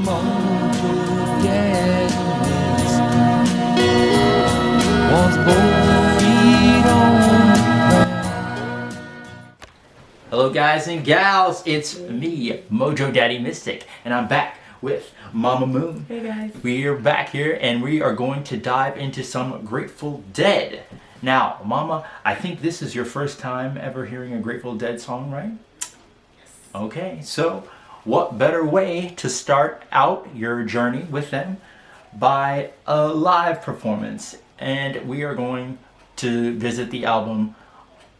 mojo daddy wants both feet on the ground. Hello guys and gals, it's me, Mojo Daddy Mystic, and I'm back with Mama Moon. Hey guys. We are back here and we are going to dive into some Grateful Dead. Now, Mama, I think this is your first time ever hearing a Grateful Dead song, right? Yes. Okay, so what better way to start out your journey with them by a live performance? And we are going to visit the album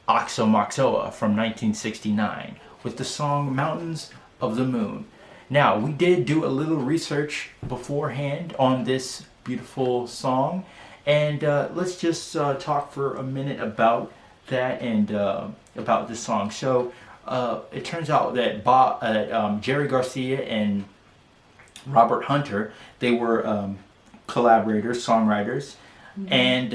Oxomoxoa from 1969 with the song Mountains of the Moon. Now, we did do a little research beforehand on this beautiful song, and let's just talk for a minute about that and about this song. So it turns out that Jerry Garcia and Robert Hunter, they were collaborators, songwriters, and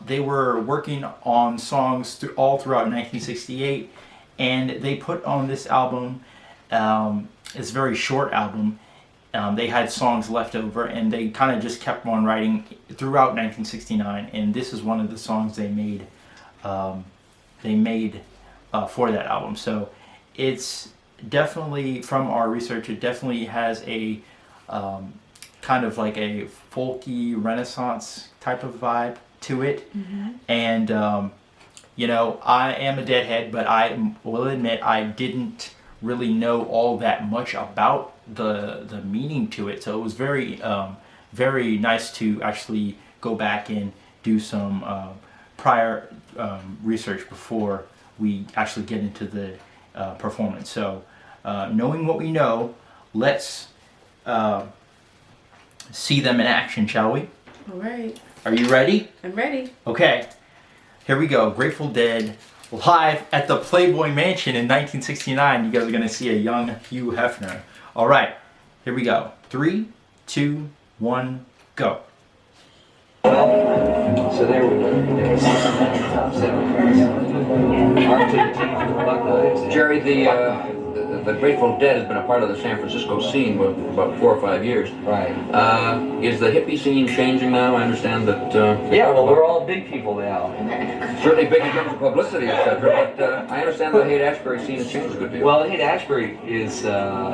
they were working on songs all throughout 1968, and they put on this album, this very short album, they had songs left over, and they kind of just kept on writing throughout 1969, and this is one of the songs they made for that album. So it's definitely, from our research, it definitely has a kind of like a folky Renaissance type of vibe to it. And you know, I am a Deadhead, but I will admit I didn't really know all that much about the meaning to it, so it was very very nice to actually go back and do some prior research before we actually get into the performance. So knowing what we know, let's see them in action, shall we? All right. Are you ready? I'm ready. Okay, here we go. Grateful Dead live at the Playboy Mansion in 1969. You guys are going to see a young Hugh Hefner. All right, here we go. 3, 2, 1, go. So there we go. Top 7. Arm to the teeth with the Buckeyes. Jerry, the Grateful Dead has been a part of the San Francisco scene for about 4 or 5 years. Right. Is the hippie scene changing now? I understand that. Yeah, well, we're all big people now. Certainly big in terms of publicity, etc. But I understand the Haight-Ashbury scene has changed a good deal. Well, Haight-Ashbury is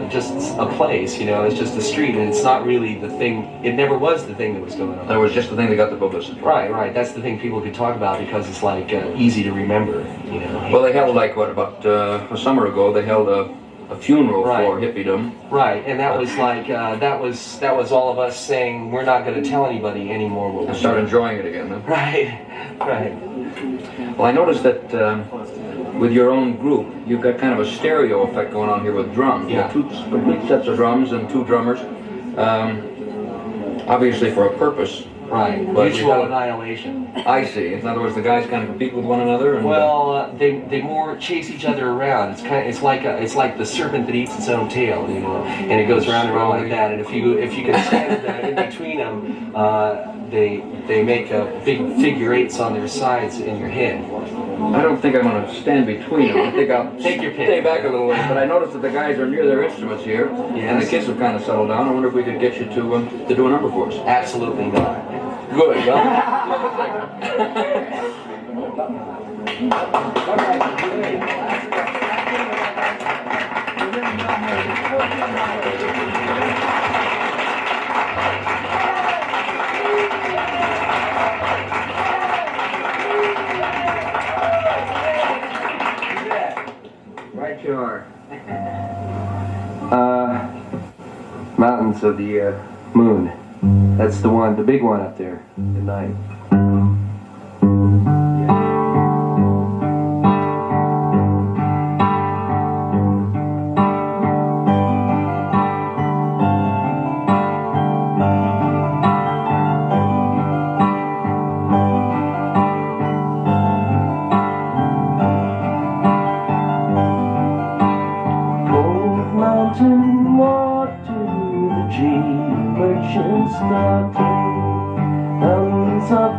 just a place, you know, it's just a street, and it's not really the thing, it never was the thing that was going on. That was just the thing that got the publicity. Right, that's the thing people could talk about because it's like easy to remember, you know. Well, they held like, what, about a summer ago, they held a funeral for hippiedom. Right, and that was like, that was all of us saying, we're not going to tell anybody anymore what we're Start doing. enjoying it again, huh? Right. Well, I noticed that with your own group, you've got kind of a stereo effect going on here with drums. Yeah. You have 2 complete sets of drums and 2 drummers, obviously for a purpose. Right, But mutual annihilation. I see. In other words, the guys kind of compete with one another. And, Well, they more chase each other around. It's like the serpent that eats its own tail, you know, and it goes round and round like that. And if you can stand in between them, they make big figure 8s on their sides in your head. I don't think I'm going to stand between them. I think I'll Take your pick. stay back a little bit. But I noticed that the guys are near their instruments here, and the Yes. kids have kind of settled down. I wonder if we could get you to do a number for us. Absolutely not. Good. Well, Right you are. Mountains of the Moon. That's the one, the big one up there at night. Cold mountain water, the G merchants knocking, mountains of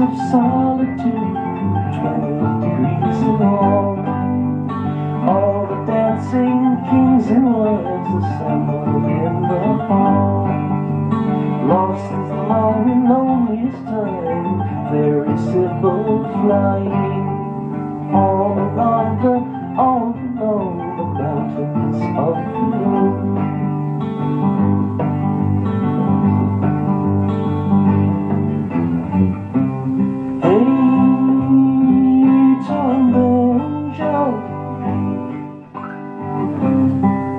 of solitude, 20 degrees and all the dancing kings and wives assembled in the hall. Lost since the long and loneliest time, very simple flying, all along the mountains of the moon. Hey, Tom and Joe,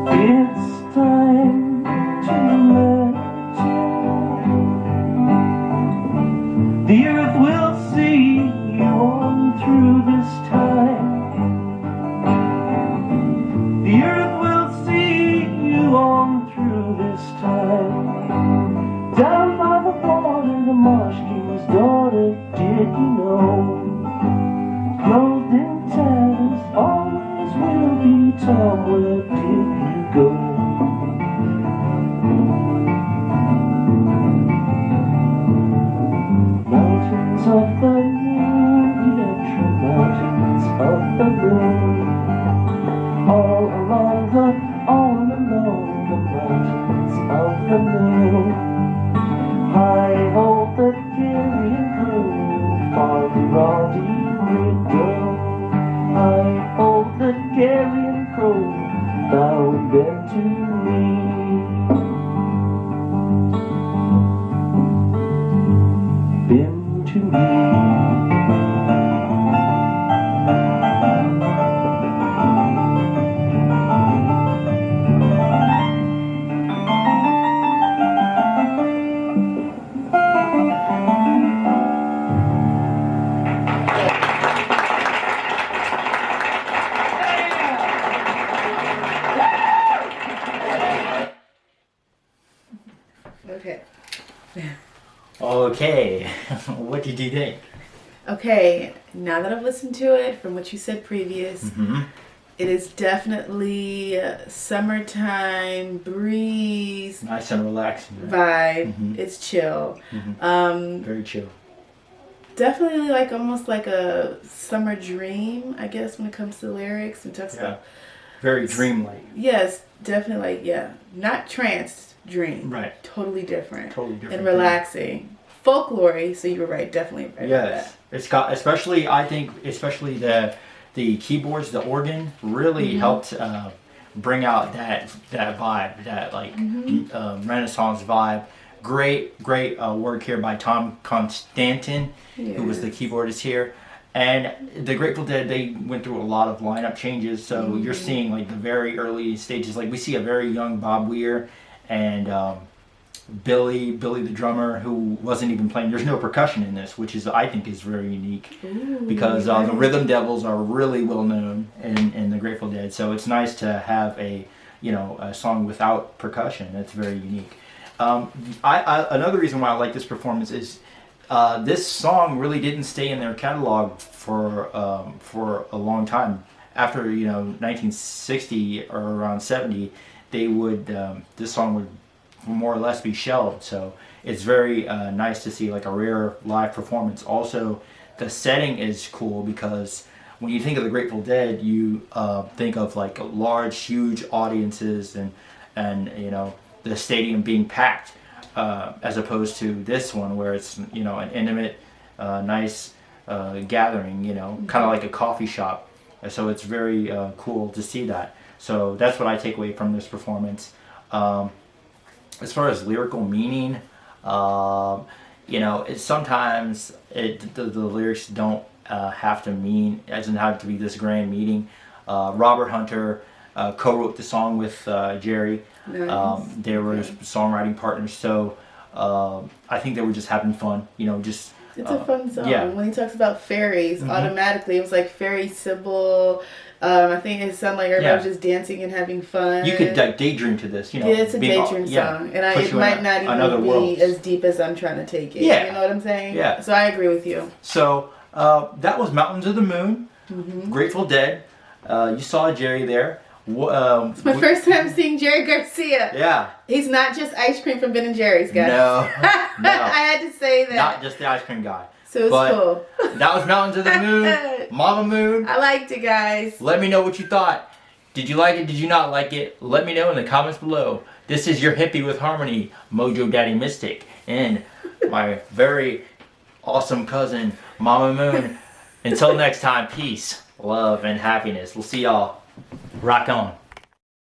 it's time to let you. The earth will see you on through this time. The earth will see you on through this time. Down by the water, the marsh king's daughter, did you know? Clothed in tatters, always will be Tom, where did you go? Mountains of the moon, electro mountains of the moon, all along the mountains of the moon. I hold the carrion crow, far beyond riddle. I hold the carrion crow, thou bend to me. Bend to me. Okay. Okay, what did you think? Okay, now that I've listened to it from what you said previous, it is definitely summertime breeze Nice and relaxing. vibe. Mhm. It's chill. Very chill. Definitely like almost like a summer dream, I guess, when it comes to the lyrics and talks Yeah. about. Very dreamlike. Yes, definitely like not trance dream. Right. Totally different. Totally different. And relaxing. Folklore, so you were right, definitely right. Yes, it's got especially the keyboards, the organ really helped bring out that vibe, that like Renaissance vibe. Great work here by Tom Constantin, who was the keyboardist here. And the Grateful Dead, they went through a lot of lineup changes, so you're seeing like the very early stages. Like we see a very young Bob Weir and Billy the drummer, who wasn't even playing. There's no percussion in this, which is I think is very unique because the Rhythm Devils are really well known in the Grateful Dead. So it's nice to have a song without percussion. That's very unique. Another reason why I like this performance is this song really didn't stay in their catalog for a long time. After 1960 or around 70, they would this song would more or less be shelved. So it's very nice to see like a rare live performance. Also, the setting is cool because when you think of the Grateful Dead, you think of like large, huge audiences and the stadium being packed, as opposed to this one where it's an intimate, nice gathering, kind of like a coffee shop. So it's very cool to see that. So that's what I take away from this performance. As far as lyrical meaning, sometimes the lyrics don't have to mean, it doesn't have to be this grand meaning. Robert Hunter co-wrote the song with Jerry. Nice. They were songwriting partners, so I think they were just having fun. Just it's a fun song. Yeah. When he talks about fairies, automatically it was like fairy symbol. I think it sounded like everybody was just dancing and having fun. You could like daydream to this, Yeah, it's a daydream song, and push it you might in not another even be world. as deep as I'm trying to take it. Yeah. You know what I'm saying? Yeah. So I agree with you. So that was Mountains of the Moon, Grateful Dead. You saw Jerry there. It's my first time seeing Jerry Garcia. Yeah. He's not just ice cream from Ben and Jerry's, guys. No. No. I had to say that. Not just the ice cream guy. So it was But cool. that was Mountains of the Moon. Mama Moon. I liked it, guys. Let me know what you thought. Did you like it? Did you not like it? Let me know in the comments below. This is your hippie with harmony, Mojo Daddy Mystic, and my very awesome cousin, Mama Moon. Until next time, peace, love, and happiness. We'll see y'all. Rock on.